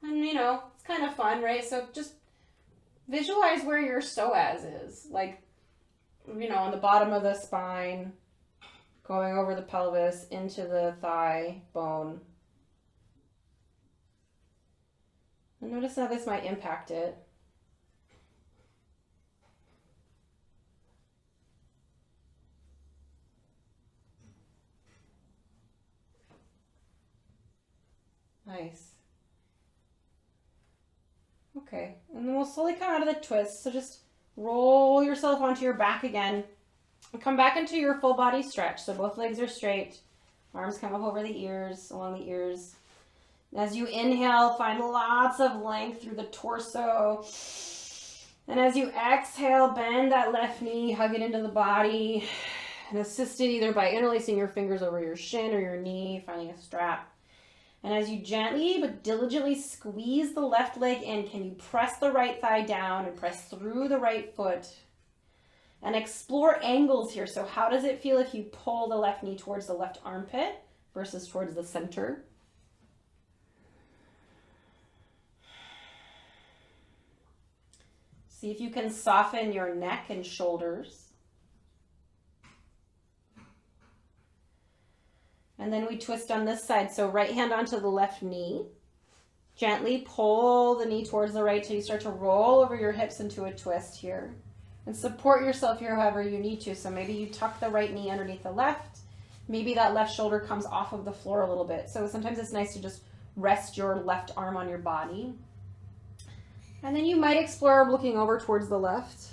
And, you know, it's kind of fun, right? So just visualize where your psoas is. Like, you know, on the bottom of the spine, going over the pelvis, into the thigh bone. And notice how this might impact it. Nice. Okay, and then we'll slowly come out of the twist. So just roll yourself onto your back again. And come back into your full body stretch. So both legs are straight. Arms come up over the ears, along the ears. As you inhale, find lots of length through the torso. And as you exhale, bend that left knee, hug it into the body. And assist it either by interlacing your fingers over your shin or your knee, finding a strap. And as you gently but diligently squeeze the left leg in, can you press the right thigh down and press through the right foot? And explore angles here. So how does it feel if you pull the left knee towards the left armpit versus towards the center? See if you can soften your neck and shoulders. And then we twist on this side. So right hand onto the left knee. Gently pull the knee towards the right till you start to roll over your hips into a twist here. And support yourself here however you need to. So maybe you tuck the right knee underneath the left. Maybe that left shoulder comes off of the floor a little bit. So sometimes it's nice to just rest your left arm on your body. And then you might explore looking over towards the left.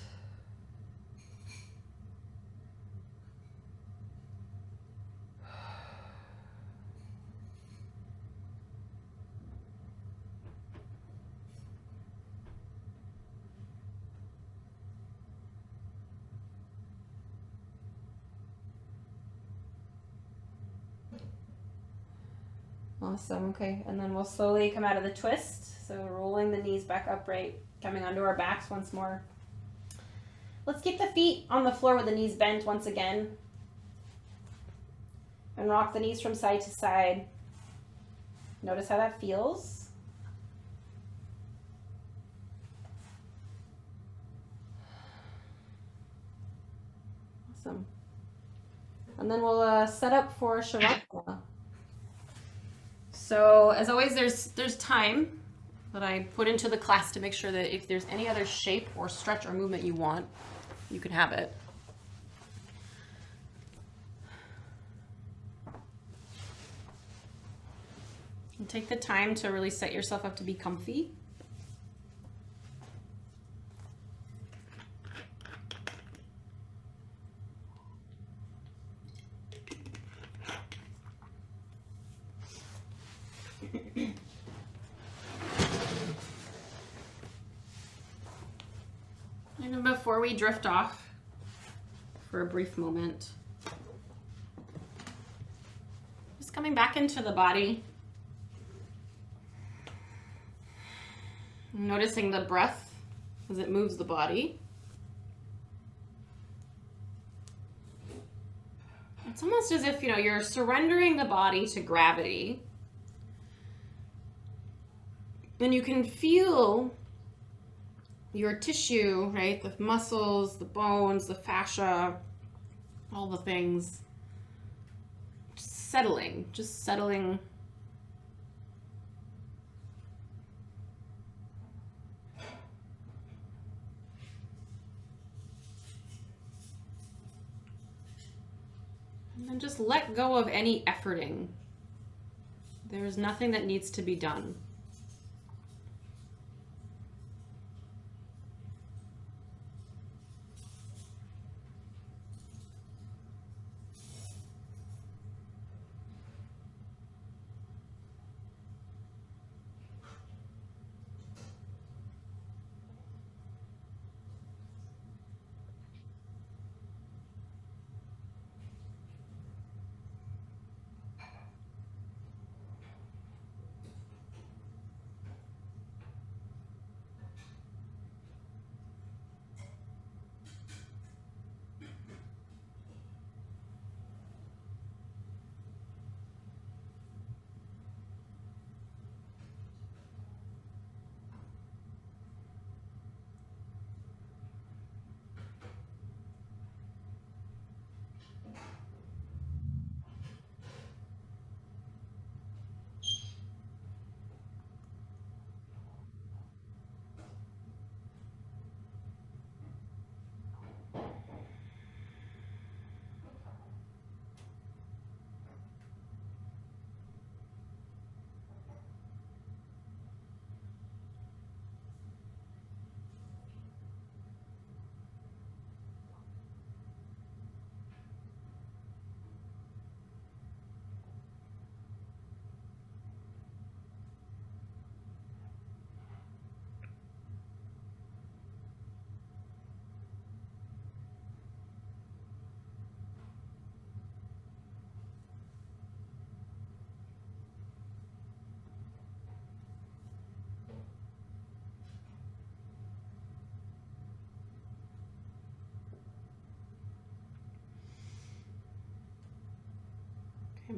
Awesome, okay. And then we'll slowly come out of the twist. So rolling the knees back upright, coming onto our backs once more. Let's keep the feet on the floor with the knees bent once again. And rock the knees from side to side. Notice how that feels. Awesome. And then we'll set up for Shavasana. So as always, there's time that I put into the class to make sure that if there's any other shape or stretch or movement you want, you can have it. And take the time to really set yourself up to be comfy. And before we drift off for a brief moment, just coming back into the body, noticing the breath as it moves the body. It's almost as if, you're surrendering the body to gravity. And you can feel your tissue, right? The muscles, the bones, the fascia, all the things just settling. And then just let go of any efforting. There's nothing that needs to be done.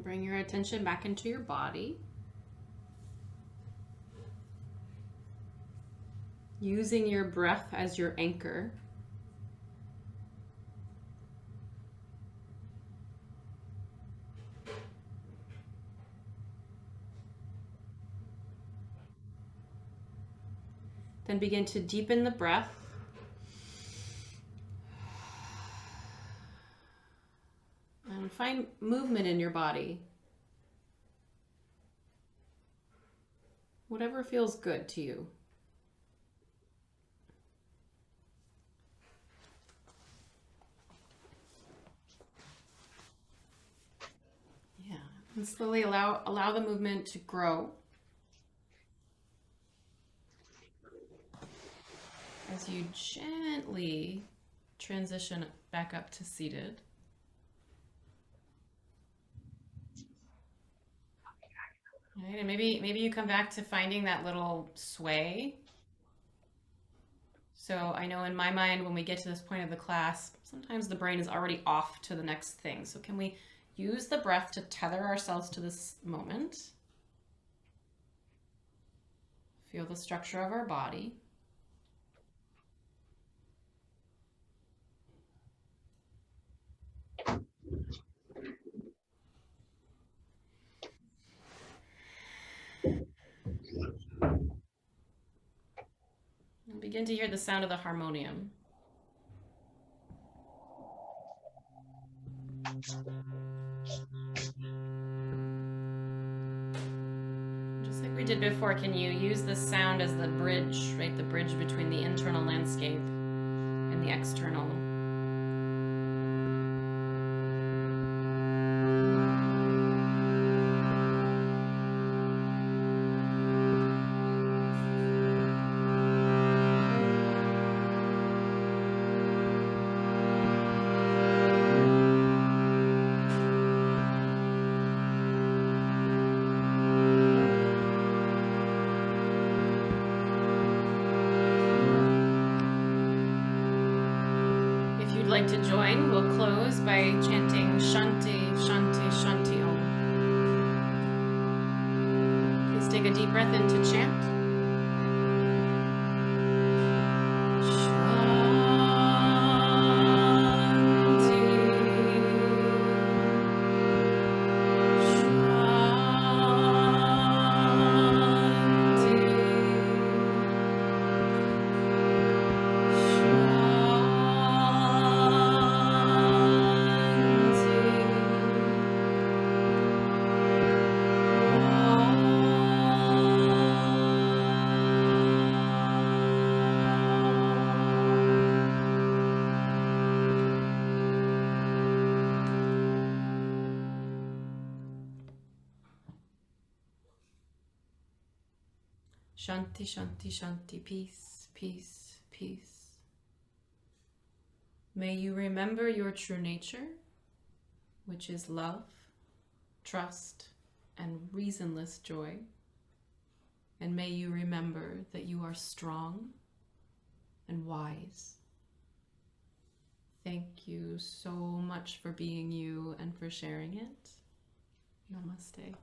bring your attention back into your body. Using your breath as your anchor. Then begin to deepen the breath. And find movement in your body. Whatever feels good to you. Yeah, and slowly allow the movement to grow. As you gently transition back up to seated. Right, and maybe you come back to finding that little sway. So I know in my mind, when we get to this point of the class, sometimes the brain is already off to the next thing. So can we use the breath to tether ourselves to this moment? Feel the structure of our body. And begin to hear the sound of the harmonium. Just like we did before, can you use this sound as the bridge, right? The bridge between the internal landscape and the external. Like to join, we'll close by chanting Shanti, Shanti, Shanti Om. Please take a deep breath in to chant. Shanti, Shanti, Shanti, peace, peace, peace. May you remember your true nature, which is love, trust, and reasonless joy. And may you remember that you are strong and wise. Thank you so much for being you and for sharing it. Namaste.